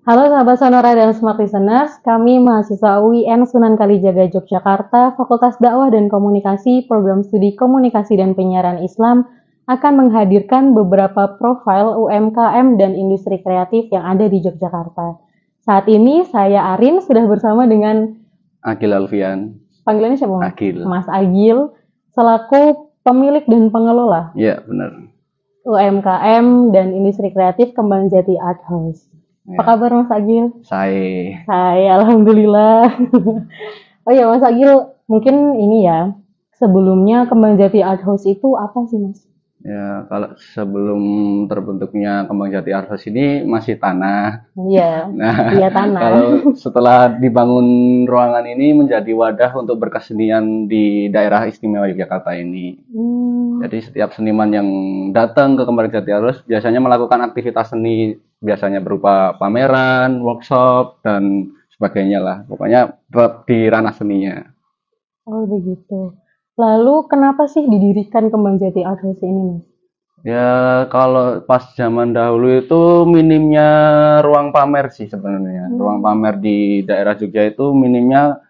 Halo sahabat Sonora dan Smart Listeners, kami mahasiswa UIN Sunan Kalijaga Yogyakarta, Fakultas Dakwah dan Komunikasi, Program Studi Komunikasi dan Penyiaran Islam akan menghadirkan beberapa profil UMKM dan industri kreatif yang ada di Yogyakarta. Saat ini saya Arin sudah bersama dengan Agil Alfian. panggilannya siapa Mas? Agil. Mas Agil, selaku pemilik dan pengelola Ya, benar. UMKM dan industri kreatif Kembang Jati Art House. Apa Ya. kabar Mas Agil? Saya Hai, alhamdulillah. Oh ya Mas Agil, mungkin ini ya, sebelumnya Kembang Jati Art House itu apa sih Mas? ya kalau sebelum terbentuknya Kembang Jati Art House ini masih tanah. Iya, Nah, iya tanah. kalau setelah dibangun ruangan ini menjadi wadah untuk berkesenian di daerah istimewa Yogyakarta ini. Jadi setiap seniman yang datang ke Kembang Jati Art House biasanya melakukan aktivitas seni, biasanya berupa pameran, workshop, dan sebagainya lah. Pokoknya di ranah seninya. Oh begitu. Lalu kenapa sih didirikan Kembang Jati Art House ini Mas? Ya, kalau pas zaman dahulu itu minimnya ruang pamer sih sebenarnya. Ruang pamer di daerah Jogja itu minimnya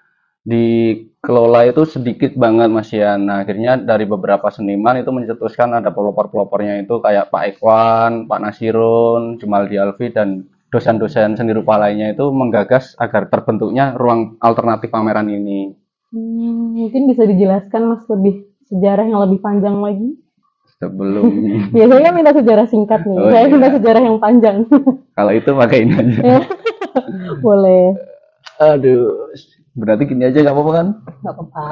dikelola itu sedikit banget Mas ya. Nah, akhirnya dari beberapa seniman itu mencetuskan ada pelopor-pelopornya itu kayak Pak Ekwan, Pak Nasirun, Jumaldi Alfi, dan dosen-dosen seni rupa lainnya itu menggagas agar terbentuknya ruang alternatif pameran ini. Mungkin bisa dijelaskan Mas lebih sejarah yang lebih panjang lagi? Sebelum Biasanya kan minta sejarah singkat nih, Oh, saya iya. minta sejarah yang panjang. Kalau itu pakai ini aja. Ya, boleh. Aduh, berarti gini aja nggak apa-apa kan? Nggak apa-apa.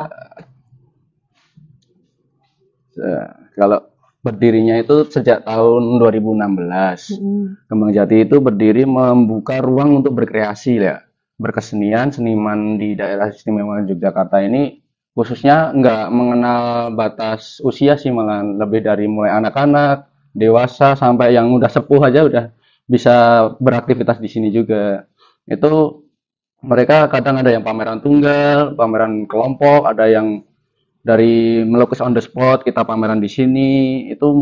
Kalau berdirinya itu sejak tahun 2016. Kembang Jati itu berdiri membuka ruang untuk berkreasi ya. Berkesenian, seniman di daerah istimewa Yogyakarta ini khususnya nggak mengenal batas usia sih, malah lebih dari mulai anak-anak, dewasa, sampai yang udah sepuh aja udah bisa beraktivitas di sini juga. Itu mereka kadang ada yang pameran tunggal, pameran kelompok, ada yang dari melukis on the spot kita pameran di sini. Itu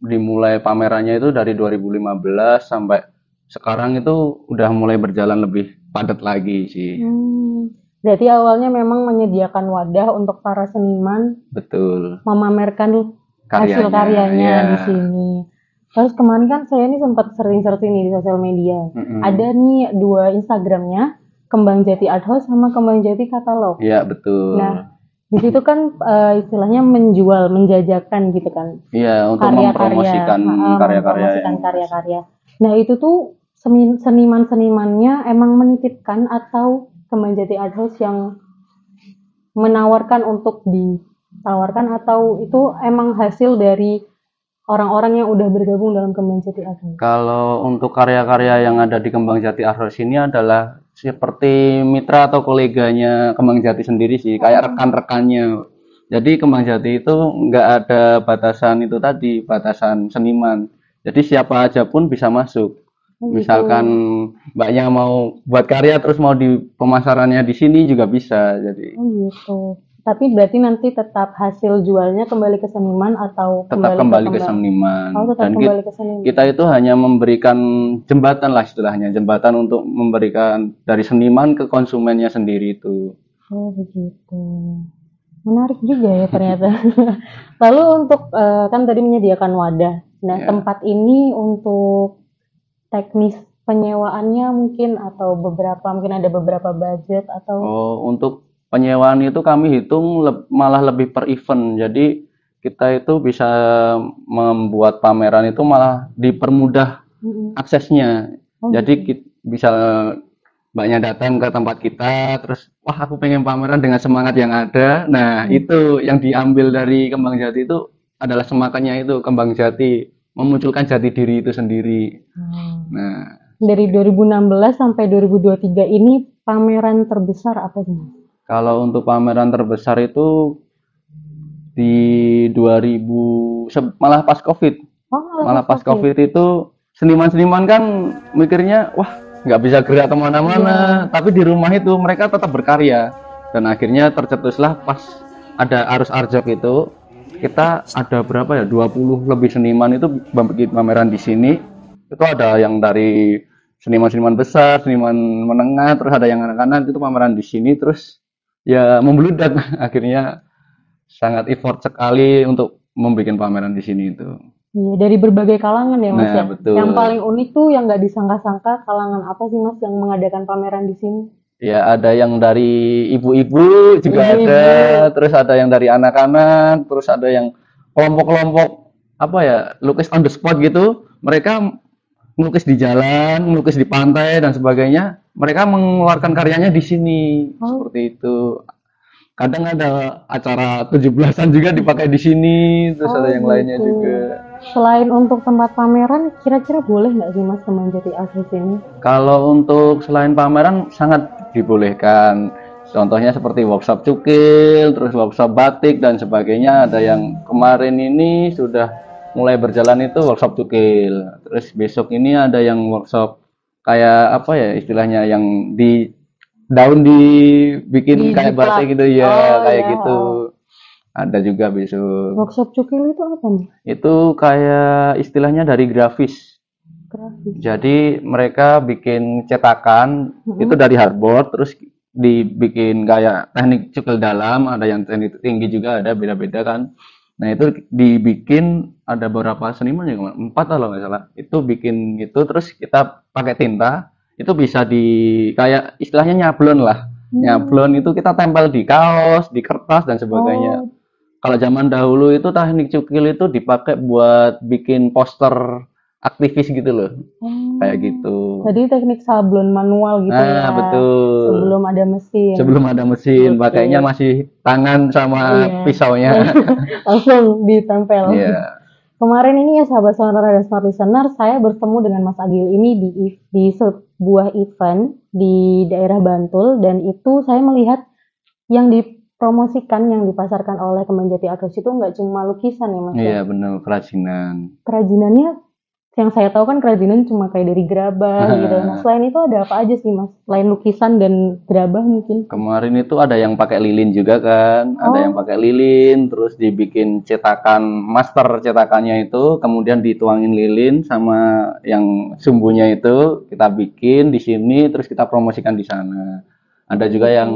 dimulai pamerannya itu dari 2015 sampai sekarang itu udah mulai berjalan lebih padat lagi sih. Berarti awalnya memang menyediakan wadah untuk para seniman Betul. memamerkan hasil karyanya ya. di sini. Terus kemarin kan saya ini sempat searching nih di sosial media. Ada nih dua Instagramnya, Kembang Jati Art House sama Kembang Jati Katalog. Iya, betul. Nah, di situ kan istilahnya menjual, menjajakan gitu kan. Iya, untuk Karya-karya, mempromosikan karya-karya mempromosikan yang karya-karya. Nah, itu tuh seniman-senimannya emang menitipkan atau Kembang Jati Art House yang menawarkan untuk ditawarkan, atau itu emang hasil dari orang-orang yang udah bergabung dalam Kembang Jati Art House? Kalau untuk karya-karya yang ada di Kembang Jati Art House ini adalah seperti mitra atau koleganya Kembang Jati sendiri sih, kayak rekan-rekannya. Jadi Kembang Jati itu nggak ada batasan itu tadi, batasan seniman. Jadi siapa aja pun bisa masuk. Misalkan mbaknya mau buat karya terus mau di pemasarannya di sini juga bisa. Jadi gitu. Tapi berarti nanti tetap hasil jualnya kembali ke seniman atau tetap kembali ke seniman. Oh, tetap Dan kembali ke seniman. kita itu hanya memberikan jembatan lah istilahnya, jembatan untuk memberikan dari seniman ke konsumennya sendiri itu. Oh begitu. Menarik juga ya ternyata. Lalu untuk kan tadi menyediakan wadah. Nah, tempat ini untuk teknis penyewaannya mungkin atau mungkin ada beberapa budget atau untuk penyewaan itu kami hitung malah lebih per event. Jadi kita itu bisa membuat pameran itu malah dipermudah aksesnya. Jadi bisa mbaknya datang ke tempat kita, terus wah aku pengen pameran dengan semangat yang ada. Nah itu yang diambil dari Kembang Jati itu adalah semangatnya itu, Kembang Jati memunculkan jati diri itu sendiri. Nah, dari 2016 sampai 2023 ini pameran terbesar apa sih? Kalau untuk pameran terbesar itu di 2000 malah pas Covid. Malah pas Covid itu seniman-seniman kan mikirnya wah nggak bisa gerak kemana-mana, tapi di rumah itu mereka tetap berkarya. Dan akhirnya tercetuslah pas ada arus Arjok itu, kita ada berapa ya, 20 lebih seniman itu bikin pameran di sini. Itu ada yang dari seniman-seniman besar, seniman menengah, terus ada yang anak-anak itu pameran di sini, terus ya membludak. Akhirnya sangat effort sekali untuk membuat pameran di sini itu. Iya, dari berbagai kalangan ya Mas Nah, ya. betul. Yang paling unik tuh yang nggak disangka-sangka kalangan apa sih Mas yang mengadakan pameran di sini? Ya, ada yang dari ibu-ibu juga Ibu-ibu. ada, terus ada yang dari anak-anak, terus ada yang kelompok-kelompok apa ya, lukis on the spot gitu. Mereka melukis di jalan, melukis di pantai dan sebagainya. Mereka mengeluarkan karyanya di sini. Seperti itu. Kadang ada acara 17-an juga dipakai di sini, terus ada yang lainnya gitu. juga. Selain untuk tempat pameran, kira-kira boleh nggak sih Mas Kembang Jati Art di sini? Kalau untuk selain pameran sangat dibolehkan. Contohnya seperti workshop cukil, terus workshop batik dan sebagainya. Ada yang kemarin ini sudah mulai berjalan itu workshop cukil. Terus besok ini ada yang workshop kayak apa ya istilahnya yang di daun dibikin kayak batik gitu ya, kayak gitu. Ada juga besok. Workshop cukil itu apa nih? Itu kayak istilahnya dari grafis. Jadi mereka bikin cetakan itu dari hardboard, terus dibikin kayak teknik cukil dalam, ada yang teknik tinggi juga, ada beda-beda kan. Nah itu dibikin ada beberapa seniman ya, 4 kalau nggak salah. Itu bikin gitu, terus kita pakai tinta, itu bisa di kayak istilahnya nyablon lah. Nyablon itu kita tempel di kaos, di kertas dan sebagainya. Kalau zaman dahulu itu teknik cukil itu dipakai buat bikin poster aktivis gitu loh. Kayak gitu. Jadi teknik sablon manual gitu ya. Betul. Sebelum ada mesin. Sebelum ada mesin, pakainya masih tangan sama pisaunya. Langsung ditempel. Iya. Kemarin ini ya sahabat sonora dan smart listener, saya bertemu dengan Mas Agil ini di sebuah event di daerah Bantul, dan itu saya melihat yang dipromosikan, yang dipasarkan oleh Kembang Jati Art itu nggak cuma lukisan ya Mas? Iya benar, kerajinan. Kerajinannya yang saya tahu kan kerajinan cuma kayak dari gerabah gitu. Nah selain itu ada apa aja sih Mas? Selain lukisan dan gerabah mungkin? Kemarin itu ada yang pakai lilin juga kan, ada yang pakai lilin, terus dibikin cetakan, master cetakannya itu, kemudian dituangin lilin sama yang sumbunya itu kita bikin di sini, terus kita promosikan di sana. Ada juga yang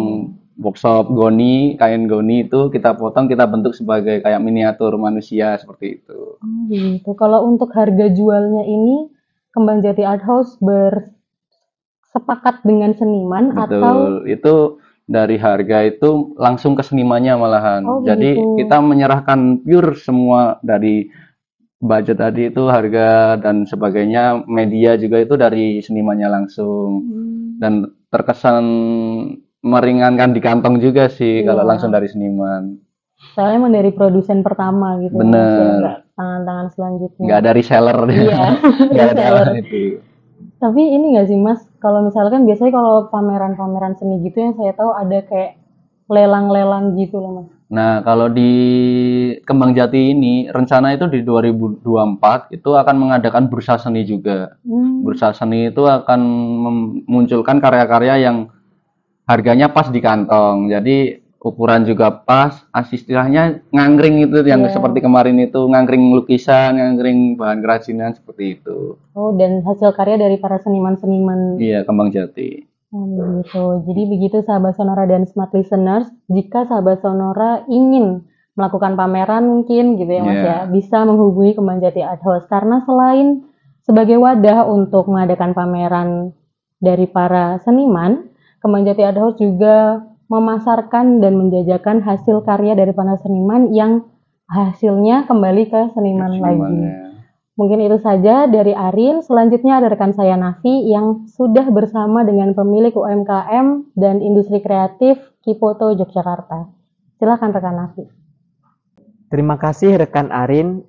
workshop goni, kain goni itu kita potong, kita bentuk sebagai kayak miniatur manusia seperti itu. Gitu. Kalau untuk harga jualnya ini, Kembang Jati Art House bersepakat dengan seniman. Betul, atau itu dari harga itu langsung ke senimannya malahan. Jadi kita menyerahkan pure semua dari budget tadi itu, harga dan sebagainya, media juga itu dari senimannya langsung. Dan terkesan meringankan di kantong juga sih kalau langsung dari seniman. Soalnya emang dari produsen pertama gitu. Bener. Tangan-tangan selanjutnya. Nggak ada reseller. Iya. Nggak ada itu. Tapi ini nggak sih Mas, kalau misalkan biasanya kalau pameran-pameran seni gitu yang saya tahu ada kayak lelang-lelang gitu loh Mas. Nah kalau di Kembang Jati ini rencana itu di 2024 itu akan mengadakan bursa seni juga. Bursa seni itu akan memunculkan karya-karya yang harganya pas di kantong, jadi ukuran juga pas, istilahnya ngangkring itu yang seperti kemarin itu, ngangkring lukisan, ngangkring bahan kerajinan seperti itu. Dan hasil karya dari para seniman-seniman. Iya, Kembang Jati. Begitu. Jadi begitu sahabat sonora dan smart listeners, jika sahabat sonora ingin melakukan pameran mungkin gitu ya Mas ya, bisa menghubungi Kembang Jati Art House, karena selain sebagai wadah untuk mengadakan pameran dari para seniman, Kembang Jati Art House juga memasarkan dan menjajakan hasil karya dari para seniman yang hasilnya kembali ke seniman lagi. Mungkin itu saja dari Arin. Selanjutnya ada rekan saya Nafi yang sudah bersama dengan pemilik UMKM dan industri kreatif Kipoto Yogyakarta. Silakan rekan Nafi. Terima kasih rekan Arin.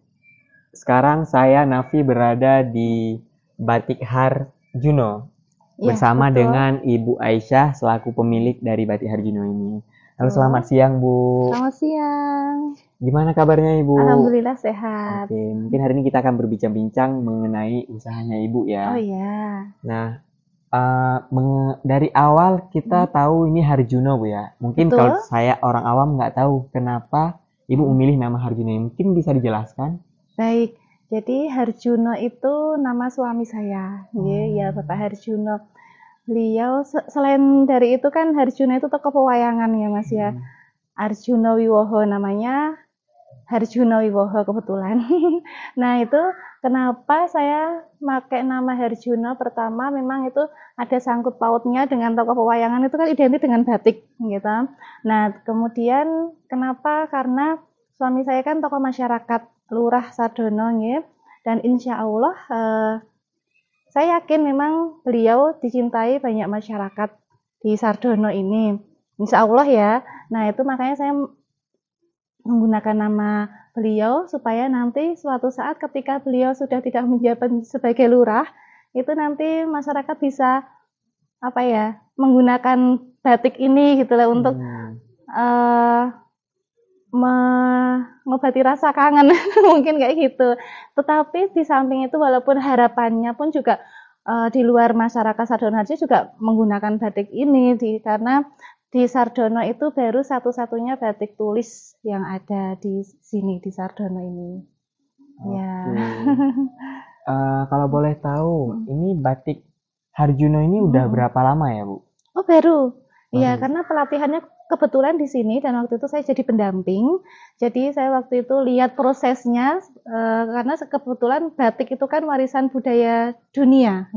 Sekarang saya Nafi berada di Batik Harjuno. Bersama dengan Ibu Aisyah selaku pemilik dari Batik Harjuno ini. Halo, selamat siang Bu. Selamat siang. Gimana kabarnya Ibu? Alhamdulillah sehat. Oke, mungkin hari ini kita akan berbincang-bincang mengenai usahanya Ibu ya. Oh iya. Nah, dari awal kita tahu ini Harjuno Bu ya. Mungkin kalau saya orang awam nggak tahu kenapa Ibu memilih nama Harjuno ini. Mungkin bisa dijelaskan? Baik. Jadi Harjuno itu nama suami saya. Ya Bapak Harjuno. Beliau selain dari itu kan Harjuno itu tokoh pewayangan ya Mas ya. Arjuno Wiwoho namanya. Harjuno Wiwoho kebetulan. Nah itu kenapa saya pakai nama Harjuno, pertama memang itu ada sangkut pautnya dengan tokoh pewayangan, itu kan identik dengan batik gitu. Nah kemudian kenapa, karena suami saya kan tokoh masyarakat Lurah Sardono gitu. Dan insya Allah saya yakin memang beliau dicintai banyak masyarakat di Sardono ini, insya Allah ya. Nah itu makanya saya menggunakan nama beliau supaya nanti suatu saat ketika beliau sudah tidak menjabat sebagai lurah, itu nanti masyarakat bisa menggunakan batik ini gitu lah untuk mengobati rasa kangen mungkin kayak gitu. Tetapi di samping itu walaupun harapannya pun juga di luar masyarakat Sardono juga menggunakan batik ini karena di Sardono itu baru satu-satunya batik tulis yang ada di sini di Sardono ini. Ya. Kalau boleh tahu, ini batik Harjuno ini udah berapa lama ya, Bu? Oh, baru. Iya, karena pelatihannya kebetulan di sini dan waktu itu saya jadi pendamping. Jadi saya waktu itu lihat prosesnya karena kebetulan batik itu kan warisan budaya dunia,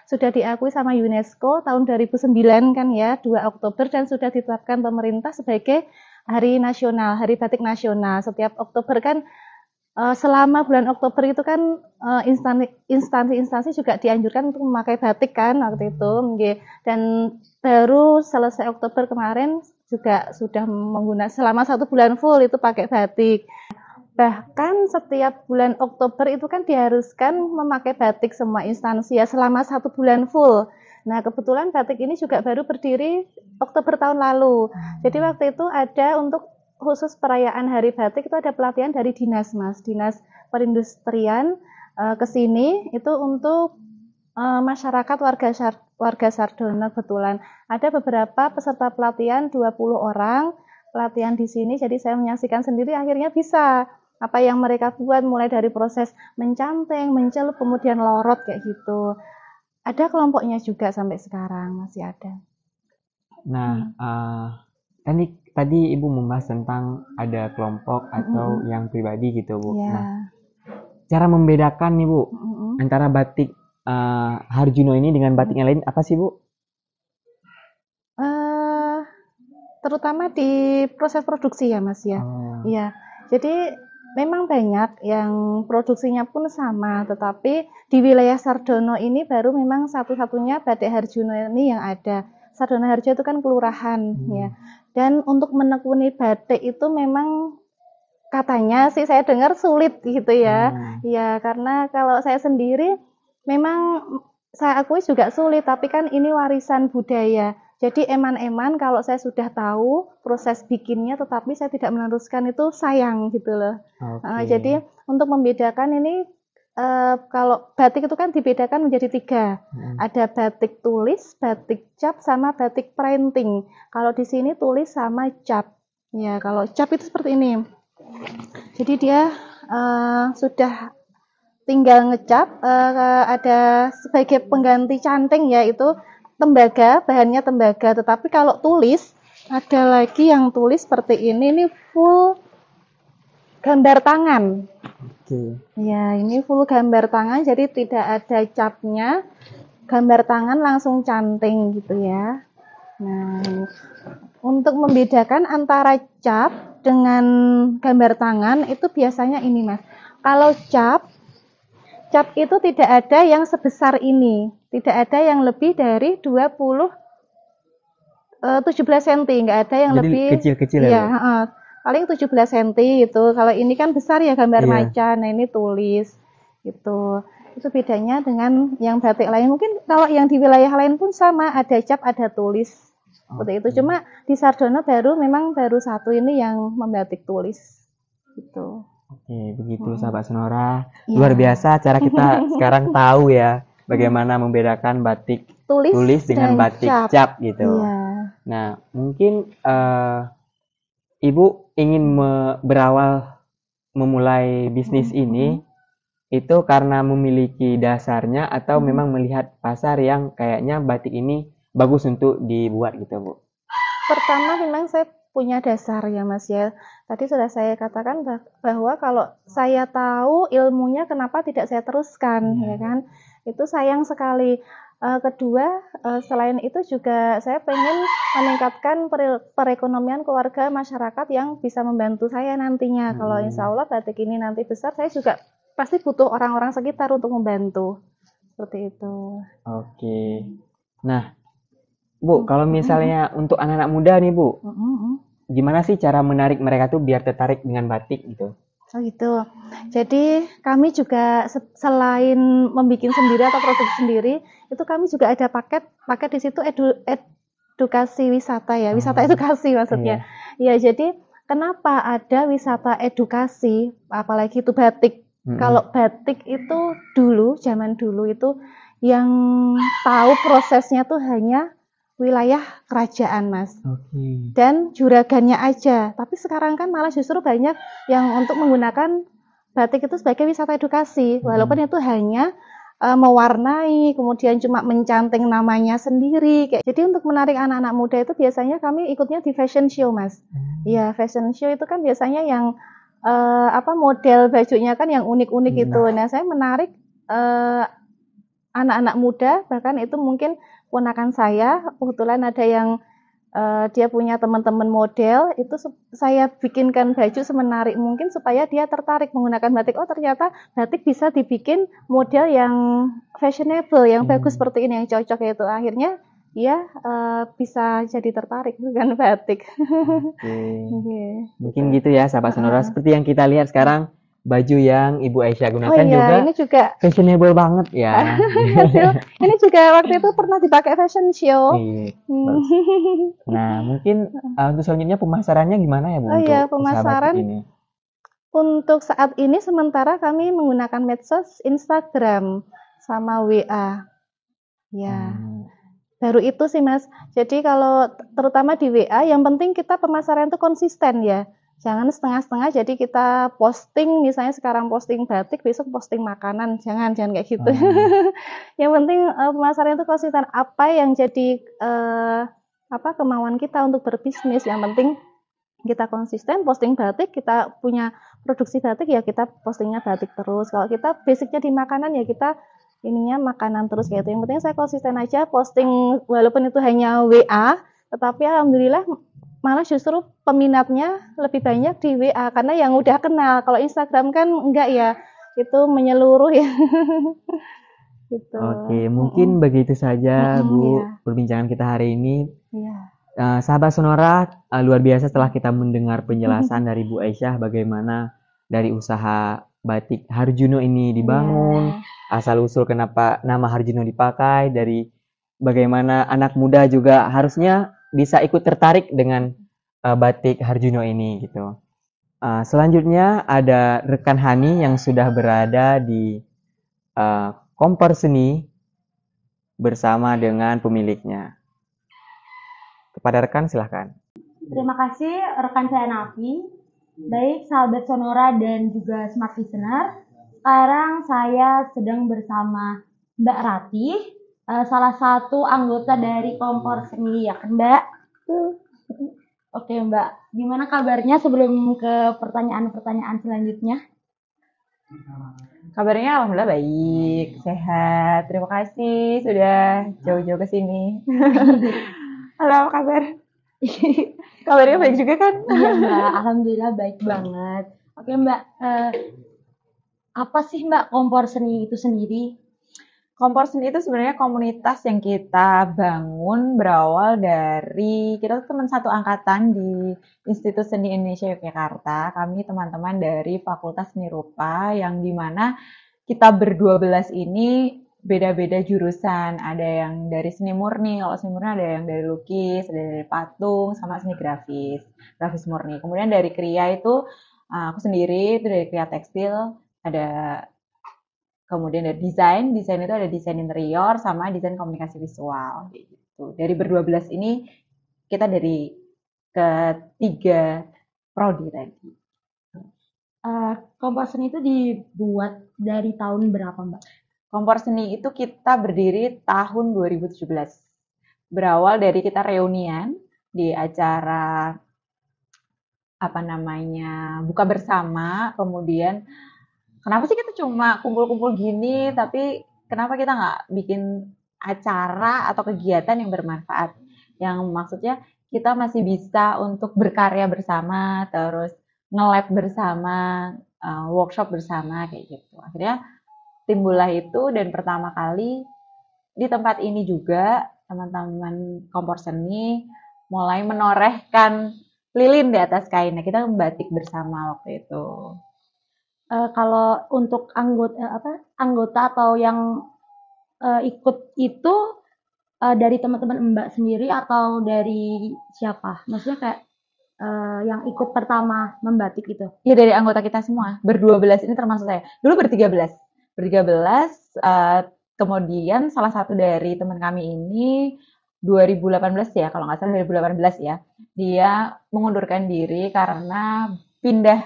sudah diakui sama UNESCO tahun 2009 kan ya, 2 Oktober, dan sudah ditetapkan pemerintah sebagai hari nasional, hari batik nasional. Setiap Oktober kan selama bulan Oktober itu kan instansi-instansi juga dianjurkan untuk memakai batik kan waktu itu, dan baru selesai Oktober kemarin juga sudah menggunakan selama 1 bulan full itu pakai batik. Bahkan setiap bulan Oktober itu kan diharuskan memakai batik semua instansi ya selama 1 bulan full. Nah kebetulan batik ini juga baru berdiri Oktober tahun lalu. Jadi waktu itu ada untuk khusus perayaan Hari Batik itu ada pelatihan dari dinas Mas, dinas perindustrian ke sini itu untuk masyarakat warga Sardono. Kebetulan ada beberapa peserta pelatihan 20 orang pelatihan di sini, jadi saya menyaksikan sendiri akhirnya bisa apa yang mereka buat mulai dari proses mencanting, mencelup, kemudian lorot kayak gitu. Ada kelompoknya juga sampai sekarang masih ada. Nah, tadi Ibu membahas tentang ada kelompok atau yang pribadi gitu, Bu. Yeah. Nah, cara membedakan nih, Bu, antara batik Harjuno ini dengan batik yang lain apa sih, Bu? Terutama di proses produksi ya, Mas ya. Iya. Jadi memang banyak yang produksinya pun sama, tetapi di wilayah Sardono ini baru memang satu-satunya batik Harjuno ini yang ada. Sardono Harjo itu kan kelurahan ya. Dan untuk menekuni batik itu memang katanya sih saya dengar sulit gitu ya. Ya karena kalau saya sendiri memang saya akui juga sulit, tapi kan ini warisan budaya. Jadi eman-eman kalau saya sudah tahu proses bikinnya tetapi saya tidak meneruskan itu sayang gitu loh. Jadi untuk membedakan ini kalau batik itu kan dibedakan menjadi 3. Ada batik tulis, batik cap, sama batik printing. Kalau di sini tulis sama cap. Ya, kalau cap itu seperti ini. Jadi dia sudah tinggal ngecap, ada sebagai pengganti canting yaitu tembaga, bahannya tembaga. Tetapi kalau tulis ada lagi yang tulis seperti ini full gambar tangan. Ya, ini full gambar tangan, jadi tidak ada capnya, gambar tangan langsung canting gitu ya. Nah, untuk membedakan antara cap dengan gambar tangan itu biasanya ini Mas. Kalau cap itu tidak ada yang sebesar ini, tidak ada yang lebih dari 17 cm, nggak ada yang jadi lebih kecil-kecil ya. Paling 17 cm itu. Kalau ini kan besar ya gambar macan. Nah ini tulis gitu. Itu bedanya dengan yang batik lain. Mungkin kalau yang di wilayah lain pun sama, ada cap, ada tulis. Seperti itu. Cuma di Sardono memang baru satu ini yang membatik tulis gitu. Oke, begitu sahabat Sonora. Luar biasa cara kita sekarang tahu ya bagaimana membedakan batik tulis dengan batik cap gitu. Nah, mungkin Ibu ingin berawal memulai bisnis ini itu karena memiliki dasarnya atau memang melihat pasar yang kayaknya batik ini bagus untuk dibuat gitu, Bu? Pertama memang saya punya dasar ya Mas ya. Tadi sudah saya katakan bahwa kalau saya tahu ilmunya kenapa tidak saya teruskan ya kan. Itu sayang sekali. Kedua, selain itu juga saya pengen meningkatkan perekonomian keluarga masyarakat yang bisa membantu saya nantinya. Kalau insya Allah batik ini nanti besar, saya juga pasti butuh orang-orang sekitar untuk membantu. Seperti itu. Oke. Nah, Bu, kalau misalnya untuk anak-anak muda nih, Bu, gimana sih cara menarik mereka tuh biar tertarik dengan batik gitu? Oh gitu. Jadi kami juga selain membuat sendiri atau produk sendiri, itu kami juga ada paket di situ edukasi wisata ya, wisata edukasi maksudnya. Iya. Ya, jadi kenapa ada wisata edukasi, apalagi itu batik. Kalau batik itu zaman dulu itu yang tahu prosesnya tuh hanya wilayah kerajaan, Mas. Dan juragannya aja. Tapi sekarang kan malah justru banyak yang untuk menggunakan batik itu sebagai wisata edukasi. Walaupun itu hanya mewarnai, kemudian cuma mencanting namanya sendiri. Jadi untuk menarik anak-anak muda itu biasanya kami ikutnya di fashion show, Mas. Ya, fashion show itu kan biasanya yang model bajunya kan yang unik-unik gitu. Nah, saya menarik anak-anak muda, bahkan itu mungkin ponakan saya, kebetulan ada yang dia punya teman-teman model, itu saya bikinkan baju semenarik mungkin supaya dia tertarik menggunakan batik. Oh, ternyata batik bisa dibikin model yang fashionable, yang bagus seperti ini, yang cocok itu. Akhirnya dia bisa jadi tertarik dengan batik. Mungkin gitu ya, sahabat Sonora. Seperti yang kita lihat sekarang, baju yang Ibu Aisyah gunakan ini juga fashionable banget ya. Ini juga waktu itu pernah dipakai fashion show. Nah, mungkin untuk selanjutnya pemasarannya gimana ya Bu? Pemasaran ini? Untuk saat ini sementara kami menggunakan medsos Instagram sama WA. Ya. Baru itu sih Mas. Jadi kalau terutama di WA, yang penting kita pemasaran itu konsisten ya. Jangan setengah-setengah, jadi kita posting, misalnya sekarang posting batik, besok posting makanan, jangan kayak gitu. Yang penting pemasaran itu konsisten. Apa yang jadi kemauan kita untuk berbisnis, yang penting kita konsisten posting batik, kita punya produksi batik ya kita postingnya batik terus. Kalau kita basicnya di makanan ya kita ininya makanan terus kayak itu. Yang penting saya konsisten aja posting, walaupun itu hanya WA, tetapi alhamdulillah malah justru peminatnya lebih banyak di WA karena yang udah kenal. Kalau Instagram kan enggak ya, itu menyeluruh ya. Gitu. Oke, mungkin begitu saja Bu perbincangan kita hari ini. Sahabat Sonora, luar biasa setelah kita mendengar penjelasan dari Bu Aisyah bagaimana dari usaha batik Harjuno ini dibangun, asal usul kenapa nama Harjuno dipakai, dari bagaimana anak muda juga harusnya bisa ikut tertarik dengan batik Harjuno ini gitu. Selanjutnya ada rekan Hani yang sudah berada di kompor seni bersama dengan pemiliknya. Kepada rekan silahkan. Terima kasih rekan saya Nafi. Baik sahabat Sonora dan juga Smart Listener. Sekarang saya sedang bersama Mbak Rati, salah satu anggota dari kompor seni ya kan Mbak? Oke Mbak, gimana kabarnya sebelum ke pertanyaan-pertanyaan selanjutnya? Kabarnya alhamdulillah baik, sehat. Terima kasih sudah jauh-jauh ke sini. Halo, apa kabar? Kabarnya baik juga kan? Iya Mbak, alhamdulillah baik banget. Oke Mbak, apa sih Mbak kompor seni itu sendiri? Kompor seni itu sebenarnya komunitas yang kita bangun berawal dari kita teman satu angkatan di Institut Seni Indonesia Yogyakarta. Kami teman-teman dari Fakultas Seni Rupa yang dimana kita ber-12 ini beda-beda jurusan. Ada yang dari seni murni, kalau seni murni ada yang dari lukis, ada dari patung, sama seni grafis murni. Kemudian dari kriya itu aku sendiri itu dari kriya tekstil, ada kemudian dari desain itu ada desain interior sama desain komunikasi visual gitu. Dari ber-12 ini kita dari ketiga prodi tadi. Kompor seni itu dibuat dari tahun berapa, Mbak? Kompor seni itu kita berdiri tahun 2017. Berawal dari kita reunian di acara buka bersama, kemudian kenapa sih kita cuma kumpul-kumpul gini, tapi kenapa kita nggak bikin acara atau kegiatan yang bermanfaat, yang maksudnya kita masih bisa untuk berkarya bersama, terus nge-lab bersama, workshop bersama kayak gitu. Akhirnya timbullah itu, dan pertama kali di tempat ini juga teman-teman kompor seni mulai menorehkan lilin di atas kainnya. Kita membatik bersama waktu itu. Kalau untuk anggota atau yang ikut itu dari teman-teman Mbak sendiri atau dari siapa? Maksudnya kayak yang ikut pertama membatik itu? Ya dari anggota kita semua. Ber-12 ini termasuk saya. Dulu ber-13. Kemudian salah satu dari teman kami ini 2018 ya, kalau nggak salah 2018 ya, dia mengundurkan diri karena pindah,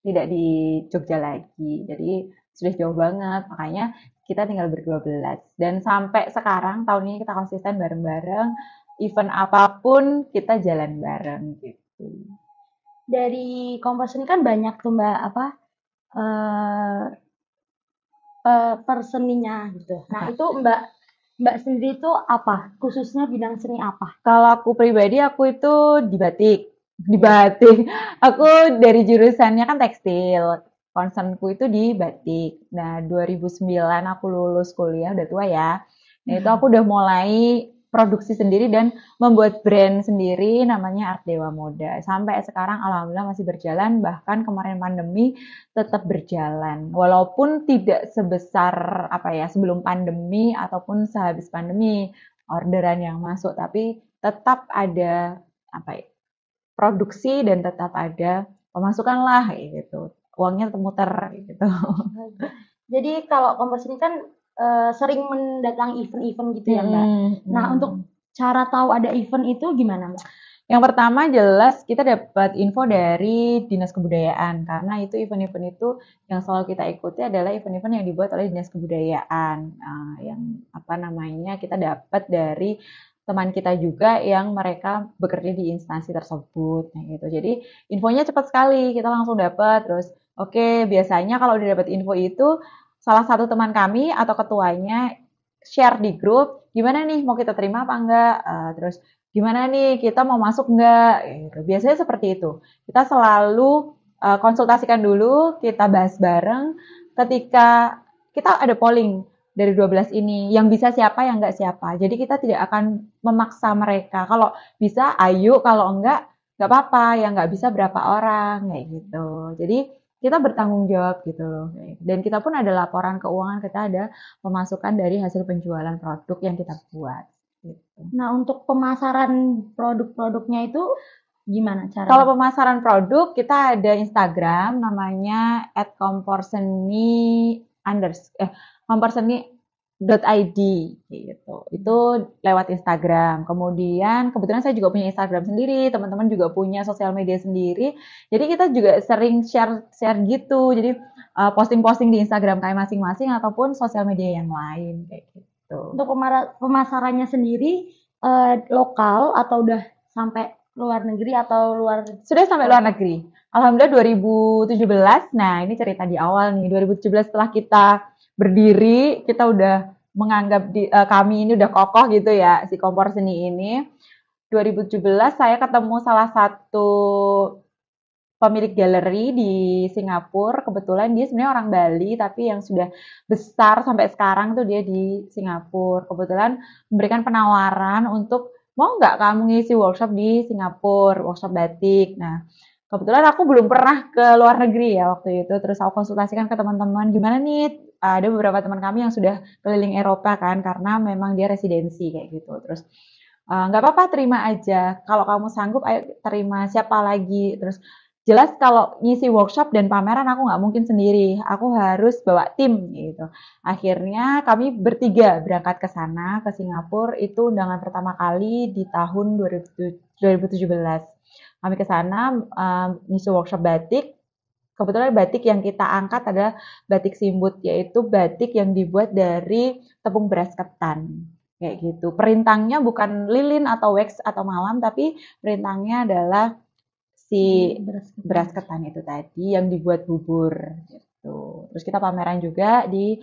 tidak di Jogja lagi. Jadi sudah jauh banget, makanya kita tinggal ber-12. Dan sampai sekarang tahun ini kita konsisten bareng-bareng, event apapun kita jalan bareng gitu. Dari Kompas ini kan banyak tuh Mbak perseninya gitu. Nah, itu Mbak sendiri itu apa? Khususnya bidang seni apa? Kalau aku pribadi, aku itu di batik. Aku dari jurusannya kan tekstil. Concernku itu di batik. Nah, 2009 aku lulus kuliah, udah tua ya. Nah, itu aku udah mulai produksi sendiri dan membuat brand sendiri namanya Art Dewa Moda. Sampai sekarang alhamdulillah masih berjalan, bahkan kemarin pandemi tetap berjalan. Walaupun tidak sebesar sebelum pandemi ataupun sehabis pandemi orderan yang masuk, tapi tetap ada produksi dan tetap ada pemasukan lah gitu. Uangnya tetap muter gitu. Jadi kalau Kompas ini kan sering mendatangi event-event gitu ya Mbak. Nah, untuk cara tahu ada event itu gimana Mbak? Yang pertama jelas kita dapat info dari Dinas Kebudayaan, karena itu event-event itu yang selalu kita ikuti adalah event-event yang dibuat oleh Dinas Kebudayaan. Kita dapat dari teman kita juga yang mereka bekerja di instansi tersebut. Nah, gitu. Jadi infonya cepat sekali, kita langsung dapat. Terus biasanya kalau udah dapat info itu, salah satu teman kami atau ketuanya share di grup, gimana nih mau kita terima apa enggak, terus gimana nih kita mau masuk enggak, gitu. Biasanya seperti itu. Kita selalu konsultasikan dulu, kita bahas bareng. Ketika kita ada polling dari 12 ini, yang bisa siapa, yang enggak siapa. Jadi kita tidak akan memaksa mereka. Kalau bisa, ayo. Kalau enggak apa-apa. Yang enggak bisa berapa orang, kayak gitu. Jadi kita bertanggung jawab gitu loh. Dan kita pun ada laporan keuangan, kita ada pemasukan dari hasil penjualan produk yang kita buat. Gitu. Nah, untuk pemasaran produk-produknya itu gimana caranya? Kalau pemasaran produk, kita ada Instagram namanya @komporseni_komporseni.id gitu. Itu lewat Instagram. Kemudian kebetulan saya juga punya Instagram sendiri, teman-teman juga punya sosial media sendiri. Jadi kita juga sering share gitu. Jadi posting-posting di Instagram kayak masing-masing ataupun sosial media yang lain kayak gitu. Untuk pemasarannya sendiri lokal atau udah sampai luar negeri atau sudah sampai luar negeri. Alhamdulillah 2017. Nah, ini cerita di awal nih. 2017 setelah kita berdiri, kita udah menganggap kami ini udah kokoh gitu ya, si Kompor Seni ini. 2017 saya ketemu salah satu pemilik galeri di Singapura. Kebetulan dia sebenarnya orang Bali, tapi yang sudah besar sampai sekarang tuh dia di Singapura. Kebetulan memberikan penawaran untuk mau nggak kamu ngisi workshop di Singapura, workshop batik. Nah, kebetulan aku belum pernah ke luar negeri ya waktu itu. Terus aku konsultasikan ke teman-teman, gimana nih? Ada beberapa teman kami yang sudah keliling Eropa kan, karena memang dia residensi kayak gitu. Terus nggak apa-apa, terima aja. Kalau kamu sanggup, ayo terima. Siapa lagi? Terus jelas kalau ngisi workshop dan pameran aku nggak mungkin sendiri. Aku harus bawa tim gitu. Akhirnya kami bertiga berangkat ke sana, ke Singapura. Itu undangan pertama kali di tahun 2017. Kami ke sana ngisi workshop batik. kebetulan batik yang kita angkat adalah batik simbut, yaitu batik yang dibuat dari tepung beras ketan. Kayak gitu. Perintangnya bukan lilin atau wax atau malam, tapi perintangnya adalah si beras ketan itu tadi yang dibuat bubur. Gitu. Terus kita pameran juga di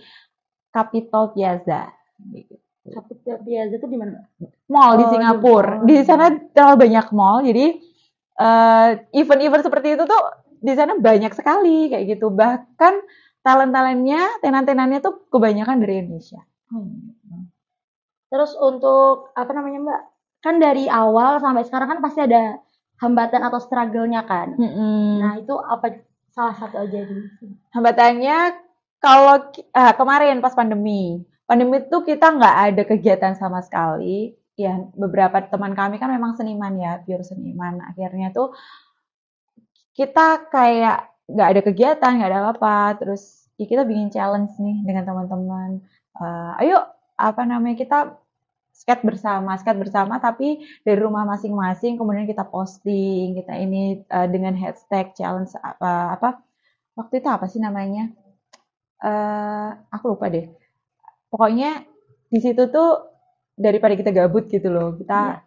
Capitol Plaza. Gitu. Capitol Plaza itu di mana? Mall di Singapura. Di sana terlalu banyak mall, jadi event-event seperti itu tuh di sana banyak sekali kayak gitu. Bahkan talent-talentnya, tenan-tenannya tuh kebanyakan dari Indonesia. Terus untuk apa namanya Mbak? Kan dari awal sampai sekarang kan pasti ada hambatan atau struggle-nya kan. Nah itu apa salah satu aja di hambatannya? Kalau kemarin pas pandemi itu kita nggak ada kegiatan sama sekali. Ya beberapa teman kami kan memang seniman ya, pure seniman. Akhirnya tuh kita kayak nggak ada kegiatan, nggak ada apa-apa. Terus ya kita bikin challenge nih dengan teman-teman. Ayo apa namanya, kita skate bersama tapi dari rumah masing-masing, kemudian kita posting, kita ini dengan hashtag challenge apa waktu itu apa sih namanya, aku lupa deh, pokoknya di situ tuh daripada kita gabut gitu loh, kita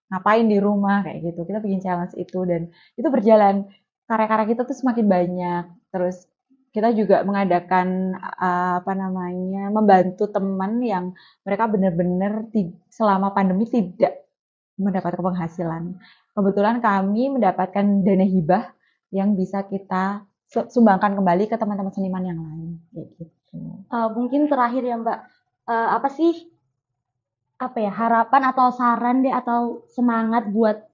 ngapain di rumah kayak gitu, kita bikin challenge itu dan itu berjalan, karya-karya kita tuh semakin banyak. Terus kita juga mengadakan apa namanya, membantu teman yang mereka benar-benar selama pandemi tidak mendapatkan penghasilan. Kebetulan kami mendapatkan dana hibah yang bisa kita sumbangkan kembali ke teman-teman seniman yang lain. Kayak gitu. Mungkin terakhir ya Mbak, apa sih harapan atau saran deh atau semangat buat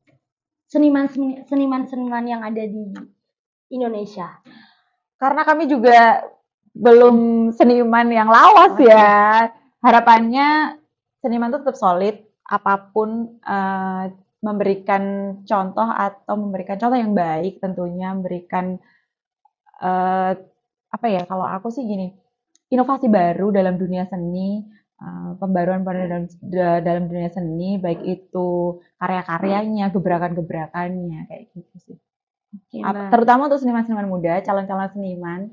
seniman-seniman yang ada di Indonesia? Karena kami juga belum seniman yang lawas ya. Harapannya seniman itu tetap solid, apapun memberikan contoh atau memberikan contoh yang baik tentunya, memberikan kalau aku sih gini, inovasi baru dalam dunia seni, pembaruan dalam dunia seni, baik itu karya-karyanya, gebrakan-gebrakannya, kayak gitu sih. Terutama untuk seniman-seniman muda, calon-calon seniman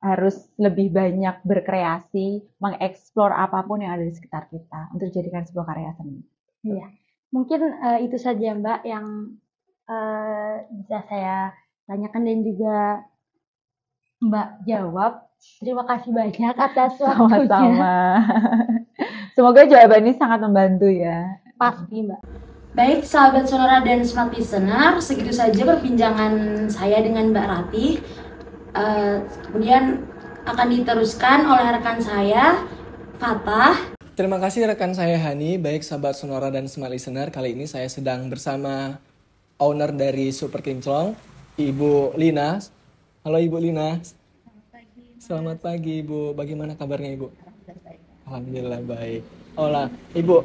harus lebih banyak berkreasi, mengeksplor apapun yang ada di sekitar kita untuk dijadikan sebuah karya seni. Iya, mungkin itu saja Mbak yang bisa saya tanyakan dan juga Mbak jawab. Terima kasih banyak atas waktunya. Sama-sama. Semoga jawaban ini sangat membantu ya. Pasti Mbak. Baik sahabat Sonora dan Smart Listener, segitu saja perbincangan saya dengan Mbak Ratih. Kemudian akan diteruskan oleh rekan saya, Fatah. Terima kasih rekan saya Hani. Baik sahabat Sonora dan Smart Listener, kali ini saya sedang bersama owner dari Super Kinclong, Ibu Lina. Halo Ibu Lina. Selamat pagi Ibu. Bagaimana kabarnya Ibu? Alhamdulillah baik. Olah, Ibu,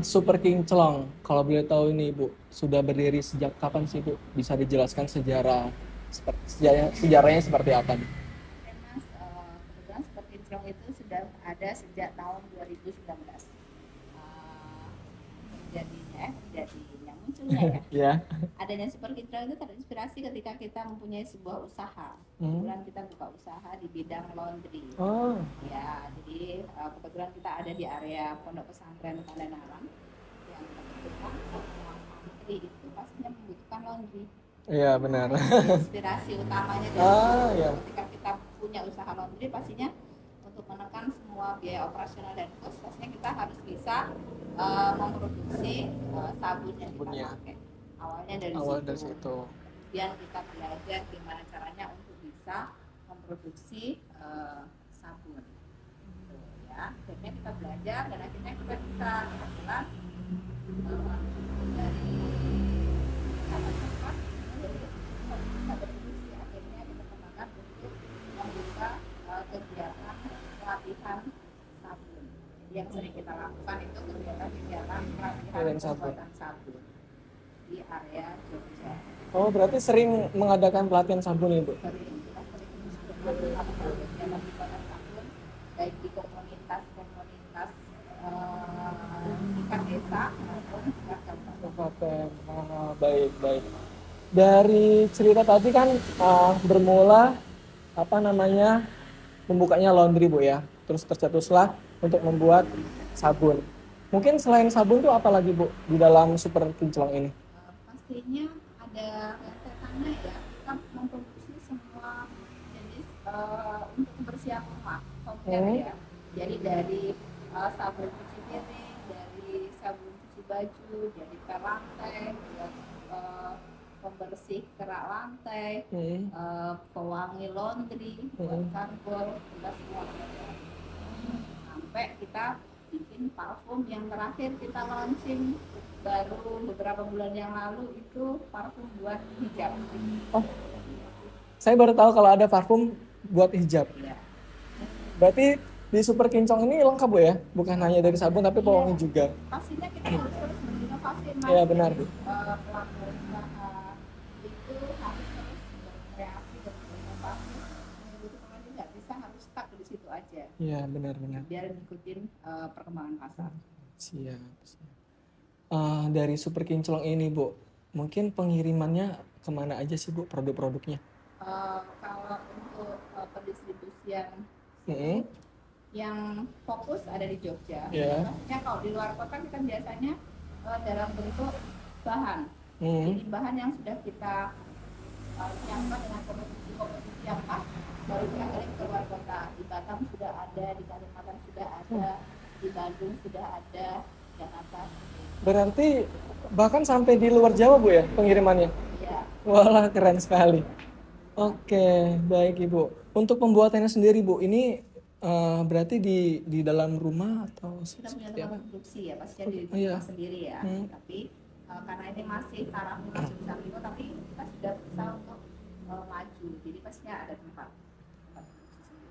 Super Kinclong, kalau boleh tahu ini Ibu, sudah berdiri sejak kapan sih Ibu? Bisa dijelaskan sejarahnya seperti apa? Mas, kebetulan Super Kinclong itu sudah ada sejak tahun 2019. Munculnya ya. Adanya Super Kinclong itu terinspirasi ketika kita mempunyai sebuah usaha. Kebetulan kita buka usaha di bidang laundry. Ya, jadi kebetulan kita ada di area Pondok Pesantren Pandenaran yang kebetulan semua santri itu pastinya membutuhkan laundry. Iya benar. Inspirasi utamanya dari ketika kita punya usaha laundry pastinya untuk menekan semua biaya operasional dan kos, pastinya kita harus bisa memproduksi sabun yang kita pakai. Awalnya dari situ. Kemudian kita belajar gimana caranya untuk bisa memproduksi sabun. Ya, akhirnya kita belajar dan akhirnya kita bisa kebetulan dari tempat bisa berproduksi. Akhirnya kita kembangkan untuk membuka kegiatan pelatihan sabun. Yang sering kita lakukan itu kegiatan pelatihan pembuatan sabun di area Jogja. Oh, berarti sering mengadakan pelatihan sabun Ibu? Sering, kita sering melakukan kegiatan pembuatan sabun baik di komunitas tingkat desa maupun tingkat kabupaten. Baik. dari cerita tadi kan bermula membukanya laundry Bu ya. Terus tercetuslah untuk membuat sabun. Mungkin selain sabun tuh apa lagi Bu di dalam Super Kinclong ini? Pastinya ada rentetannya ya. Kita memproduksi semua jenis untuk kebersihan rumah, home care ya. Jadi dari sabun cuci piring, dari sabun cuci baju, dari pel lantai, pembersih kerak lantai, pewangi laundry, buat kantor, kita semua ada. Sampai kita bikin parfum yang terakhir kita launching baru beberapa bulan yang lalu itu parfum buat hijab. Oh, saya baru tahu kalau ada parfum buat hijab. Ya. Berarti di Super Kinclong ini lengkap Bu ya? Bukan hanya dari sabun tapi pewangi juga. Pastinya kita harus terus berinovasi Mas. Iya benar Bu. Pelaku usaha itu harus terus berkreasi dan berinovasi. Kemudian nggak bisa harus stuck di situ aja. Iya benar-benar. Biar ngikutin perkembangan pasar. Siap. Dari Super Kinclong ini Bu, mungkin pengirimannya kemana aja sih Bu produk-produknya? Kalau untuk pendistribusian yang fokus ada di Jogja. Maksudnya kalau di luar kota kita biasanya dalam bentuk bahan. Jadi bahan yang sudah kita siapkan dengan komposisi yang pas, baru kita kirim ke luar kota. Di Batam sudah ada, di Kalimantan sudah ada, di Bandung sudah ada, Jakarta. Berarti bahkan sampai di luar Jawa Bu ya pengirimannya? Iya. Wah keren sekali. Oke, baik Ibu. Untuk pembuatannya sendiri Bu, ini berarti di dalam rumah atau kita punya seperti apa? tempat produksi ya, pastinya di rumah sendiri ya. Tapi karena ini masih tarafnya masih bisa Bimo, tapi kita sudah bisa untuk maju. Jadi pastinya ada tempat produksi sendiri.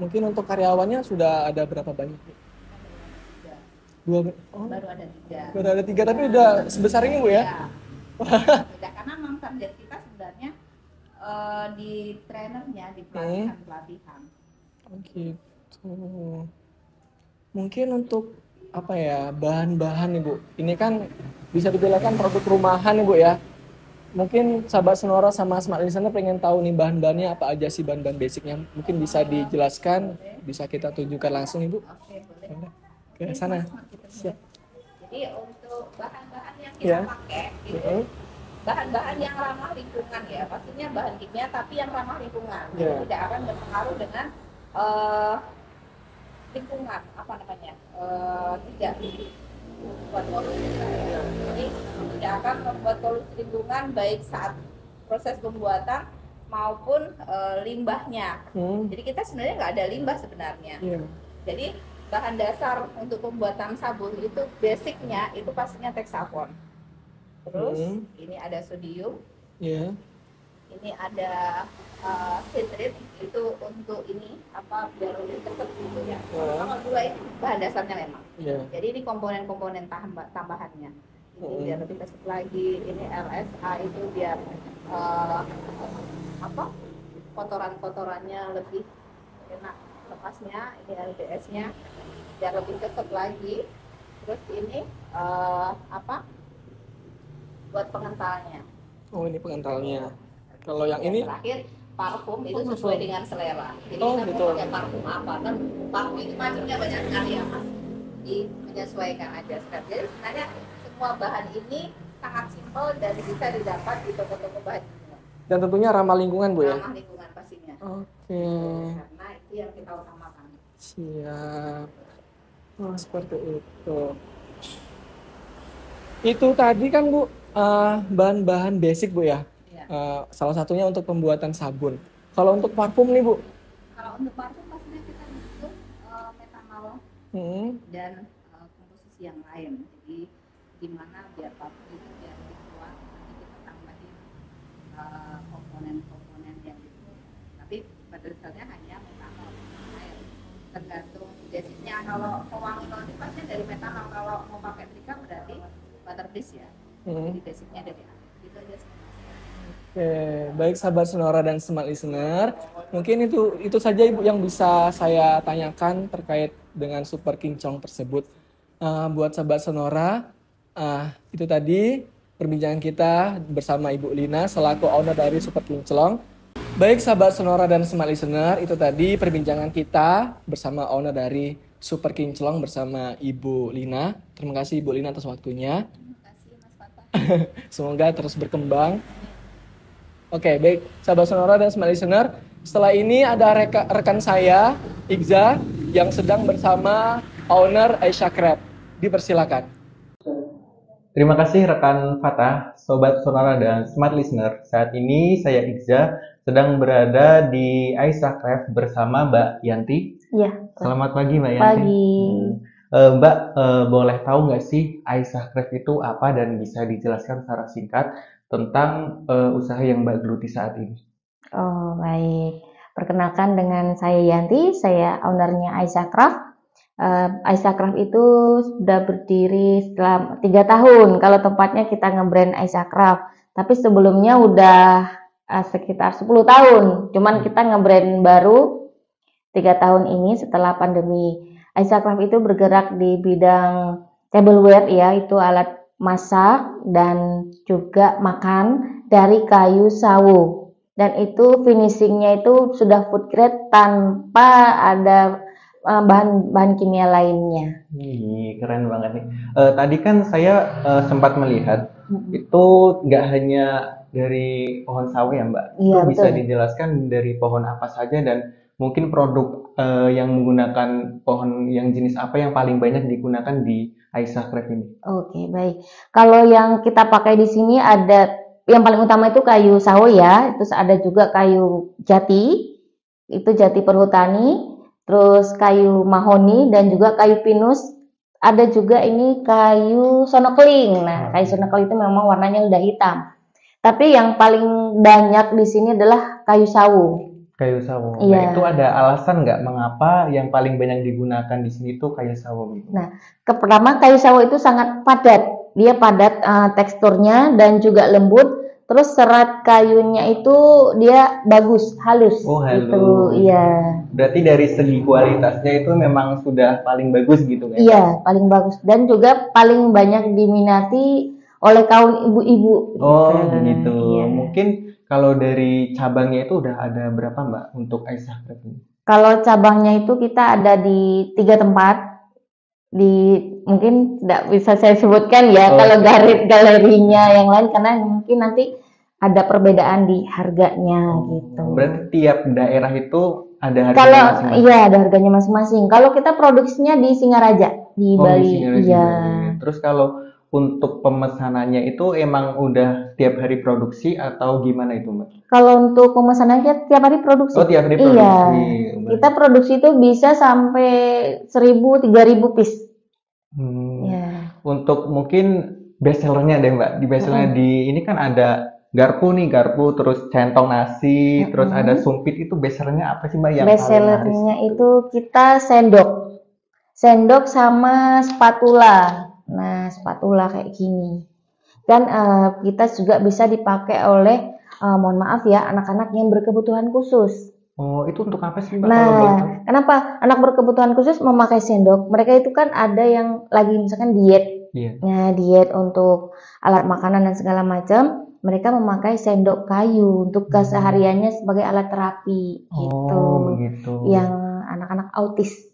Mungkin untuk karyawannya sudah ada berapa banyak Bu? Baru ada 3. Baru ada 3 tapi udah sebesar ini Bu ya? Ya. Udah, karena memang target kita sebenarnya di trainernya, di pelatihan. Oh gitu. Mungkin untuk apa ya bahan-bahan nih Bu. Ini kan bisa dibilangkan produk rumahan nih Bu ya. Mungkin sahabat Sonora sama Smart Listener pengen tahu nih bahan-bahannya apa aja sih bahan-bahan basicnya. Mungkin bisa dijelaskan, bisa kita tunjukkan langsung Ibu. Oke, boleh. Ke sana. Siap. Jadi untuk bahan-bahan yang kita pakai itu bahan-bahan yang ramah lingkungan ya, pastinya bahan kimia tapi yang ramah lingkungan. Jadi tidak akan berpengaruh dengan lingkungan, tidak membuat polusi. Jadi tidak akan membuat polusi lingkungan baik saat proses pembuatan maupun limbahnya. Jadi kita sebenarnya nggak ada limbah sebenarnya. Jadi bahan dasar untuk pembuatan sabun itu basicnya itu pastinya Texafon. Terus ini ada sodium. Ini ada citrit itu untuk ini biar lebih keset gitu ya. Kalau 2 ini bahan dasarnya memang. Jadi ini komponen-komponen tambahannya. Ini biar lebih keset lagi. Ini LSA itu biar kotoran-kotorannya lebih enak lepasnya. Ini LBS-nya biar lebih keset lagi. Terus ini buat pengentalnya. Oh ini pengentalnya. Kalau yang ini terakhir parfum itu sesuai dengan selera. Jadi kita mau pakai parfum apa kan? Parfum itu macamnya banyak sekali ya Mas. Menyesuaikan aja selera. Jadi sebenarnya semua bahan ini sangat simpel dan bisa didapat di toko-toko bahan. Dan tentunya ramah lingkungan Bu ya. Ramah lingkungan pastinya. Oke. Karena itu yang kita utamakan. Siap. Oh seperti itu. Itu tadi kan Bu bahan-bahan basic Bu ya. Salah satunya untuk pembuatan sabun. Kalau untuk parfum nih Bu? Kalau untuk parfum pastinya kita butuh metanol dan komposisi yang lain. Jadi gimana biar parfum itu biar lebih kuat, nanti kita tambahin komponen-komponen yang itu. Tapi pada dasarnya hanya metanol. Tergantung basicnya. Kalau pewangi laundry pastinya dari metanol. Kalau mau pakai trika berarti butter base ya. Jadi basicnya dari air. Gitu aja sih. Oke, baik sahabat Sonora dan Smart Listener. Mungkin itu saja Ibu yang bisa saya tanyakan terkait dengan Super Kinclong tersebut. Buat sahabat Sonora, itu tadi perbincangan kita bersama Ibu Lina selaku owner dari Super Kinclong. Baik sahabat Sonora dan Smart Listener, itu tadi perbincangan kita bersama owner dari Super Kinclong bersama Ibu Lina. Terima kasih Ibu Lina atas waktunya. Terima kasih Mas Fatah. Semoga terus berkembang. Oke, baik sahabat Sonora dan Smart Listener. Setelah ini ada rekan saya, Igza, yang sedang bersama owner Aisyah Crab. Dipersilakan. Terima kasih rekan Fatah, Sobat Sonora dan Smart Listener. Saat ini saya Igza sedang berada di Aisyah Crab bersama Mbak Yanti. Iya. Selamat pagi Mbak Yanti. Pagi. Mbak, boleh tahu nggak sih Aisyah Crab itu apa dan bisa dijelaskan secara singkat tentang usaha yang Mbak geluti saat ini? Oh, baik. Perkenalkan dengan saya Yanti, saya ownernya Aisyah Craft. Aisyah Craft itu sudah berdiri setelah 3 tahun. Kalau tempatnya kita nge-brand Aisyah Craft. Tapi sebelumnya udah sekitar 10 tahun. Cuman kita nge-brand baru 3 tahun ini setelah pandemi. Aisyah Craft itu bergerak di bidang tableware ya, itu alat masak dan juga makan dari kayu sawo. Dan itu finishingnya itu sudah food grade tanpa ada bahan kimia lainnya. Keren banget nih. Tadi kan saya sempat melihat itu nggak hanya dari pohon sawo ya Mbak. Iya, Itu bisa betul. dijelaskan dari pohon apa saja dan mungkin produk yang menggunakan pohon yang jenis apa yang paling banyak digunakan di Aisyah Crab ini. Oke, baik. Kalau yang kita pakai di sini ada yang paling utama itu kayu sawo ya, terus ada juga kayu jati, itu jati perhutani, terus kayu mahoni dan juga kayu pinus. Ada juga ini kayu sonokling. Nah, kayu sonokling itu memang warnanya udah hitam. Tapi yang paling banyak di sini adalah kayu sawo. Kayu sawo. Iya. Nah, itu ada alasan nggak mengapa yang paling banyak digunakan di sini itu kayu sawo gitu? Nah, pertama kayu sawo itu sangat padat. Dia padat teksturnya dan juga lembut. Terus serat kayunya itu dia bagus, halus. Oh, halus. Gitu, iya. Berarti dari segi kualitasnya itu memang sudah paling bagus gitu kan? Iya, paling bagus dan juga paling banyak diminati oleh kaum ibu-ibu. Oh, gitu. begitu. Iya. Mungkin kalau dari cabangnya itu udah ada berapa Mbak untuk Aisyah Crab ini? Kalau cabangnya itu kita ada di 3 tempat. Mungkin tidak bisa saya sebutkan ya kalau galerinya yang lain karena mungkin nanti ada perbedaan di harganya gitu. Berarti tiap daerah itu ada harganya Kalau masing-masing? iya ada harganya masing-masing. Kalau kita produksinya di Singaraja di Oh, di Bali. Singaraja, Iya. Bali. Terus kalau untuk pemesanannya itu emang udah tiap hari produksi atau gimana itu Mbak? Kalau untuk pemesanannya tiap hari produksi. Oh, tiap hari Iya. produksi. Kita produksi itu bisa sampai 1.000 3.000 piece. Ya. Untuk mungkin best sellernya deh Mbak. Di best sellernya di ini kan ada garpu, terus centong nasi, terus ada sumpit. Itu best sellernya apa sih Mbak yang Best paling laris? sellernya itu kita sendok sama spatula. Nah, spatula kayak gini. Dan kita juga bisa dipakai oleh mohon maaf ya anak-anak yang berkebutuhan khusus. Oh, itu untuk apa sih Mbak? Kalau boleh tahu? Nah, kenapa anak berkebutuhan khusus memakai sendok? Mereka itu kan ada yang lagi misalkan diet. Iya. Nah, diet untuk alat makanan dan segala macam, mereka memakai sendok kayu untuk kesehariannya sebagai alat terapi gitu. Oh, begitu. Yang anak-anak autis.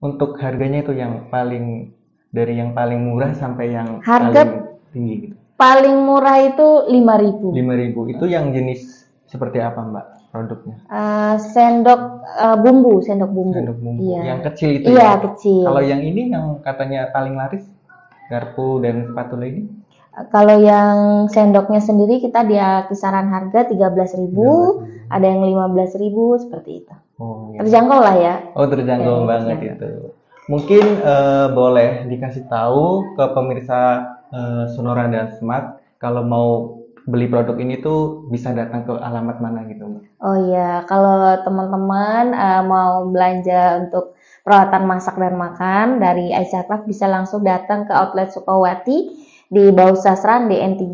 Untuk harganya itu yang paling dari yang paling murah sampai yang Harga paling tinggi gitu. paling murah itu 5.000. 5.000. Itu yang jenis seperti apa Mbak produknya? Sendok bumbu. Sendok bumbu. Iya. Yang kecil itu Iya, ya? kecil. Kalau yang ini yang katanya paling laris, garpu dan spatula ini? Kalau yang sendoknya sendiri kita di kisaran harga 13.000, ada yang 15.000 seperti itu. Oh, iya. Terjangkau lah ya. Oh, terjangkau Ya, banget terjangkau. itu. Mungkin boleh dikasih tahu ke pemirsa Sonora dan Smart kalau mau beli produk ini tuh bisa datang ke alamat mana gitu Mbak? Oh iya, kalau teman-teman mau belanja untuk peralatan masak dan makan dari Aisyah Craft bisa langsung datang ke outlet Sukawati di Bau Sasran DN3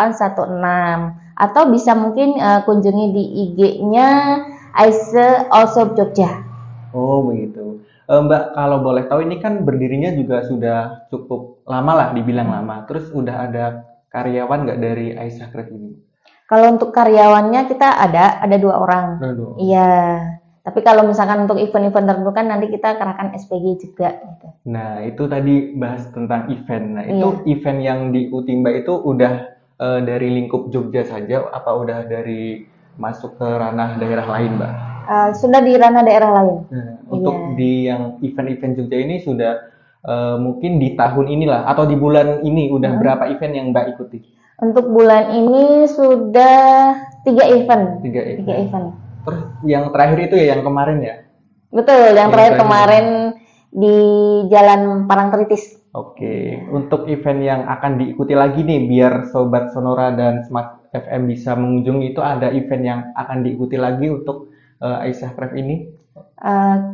816 atau bisa mungkin kunjungi di IG-nya Aisyah Also Jogja. Oh begitu. Mbak, kalau boleh tahu ini kan berdirinya juga sudah cukup lama lah, dibilang lama. Terus udah ada karyawan nggak dari Aisyah Craft ini? Kalau untuk karyawannya kita ada 2 orang. Iya. Tapi kalau misalkan untuk event-event tertentu kan nanti kita kerahkan SPG juga gitu. Nah, itu tadi bahas tentang event. Nah, itu event yang di Utimba itu udah dari lingkup Jogja saja apa udah dari masuk ke ranah daerah lain, Mbak? Sudah di ranah daerah lain. Nah, untuk di yang event-event Jogja ini sudah mungkin di tahun inilah atau di bulan ini udah berapa event yang Mbak ikuti? Untuk bulan ini sudah 3 event. 3 event. 3 event. Terus yang terakhir itu ya yang kemarin ya? Betul, yang terakhir kemarin di Jalan Parangtritis. Oke, untuk event yang akan diikuti lagi nih biar Sobat Sonora dan Smart FM bisa mengunjungi itu ada event yang akan diikuti lagi untuk Aisyah Craft ini?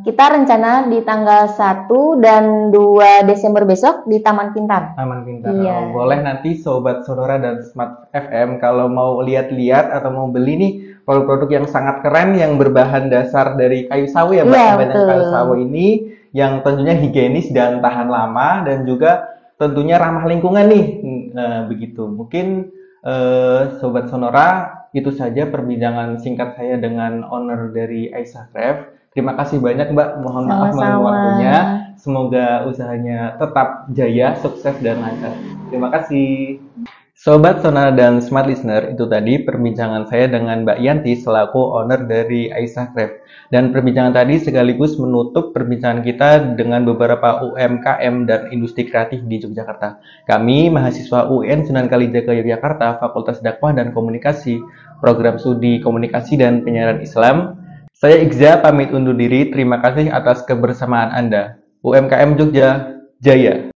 Kita rencana di tanggal 1 dan 2 Desember besok di Taman Pintar. Taman Pintar. Iya. Boleh nanti Sobat Sonora dan Smart FM kalau mau lihat-lihat atau mau beli nih produk-produk yang sangat keren yang berbahan dasar dari kayu sawi ya Mbak. Iya, banyak kayu sawi ini yang tentunya higienis dan tahan lama dan juga tentunya ramah lingkungan nih. Begitu. Mungkin Sobat Sonora itu saja perbincangan singkat saya dengan owner dari Aisyah Craft. Terima kasih banyak Mbak, mohon maaf mengganggu waktunya. Semoga usahanya tetap jaya, sukses dan lancar. Terima kasih. Sobat Sonora dan Smart Listener, itu tadi perbincangan saya dengan Mbak Yanti selaku owner dari Aisyah Craft. Dan perbincangan tadi sekaligus menutup perbincangan kita dengan beberapa UMKM dan industri kreatif di Yogyakarta. Kami, mahasiswa UN Sunan Kalijaga Yogyakarta, Fakultas Dakwah dan Komunikasi, Program Studi Komunikasi dan Penyiaran Islam. Saya Iqza pamit undur diri. Terima kasih atas kebersamaan Anda. UMKM Jogja, Jaya!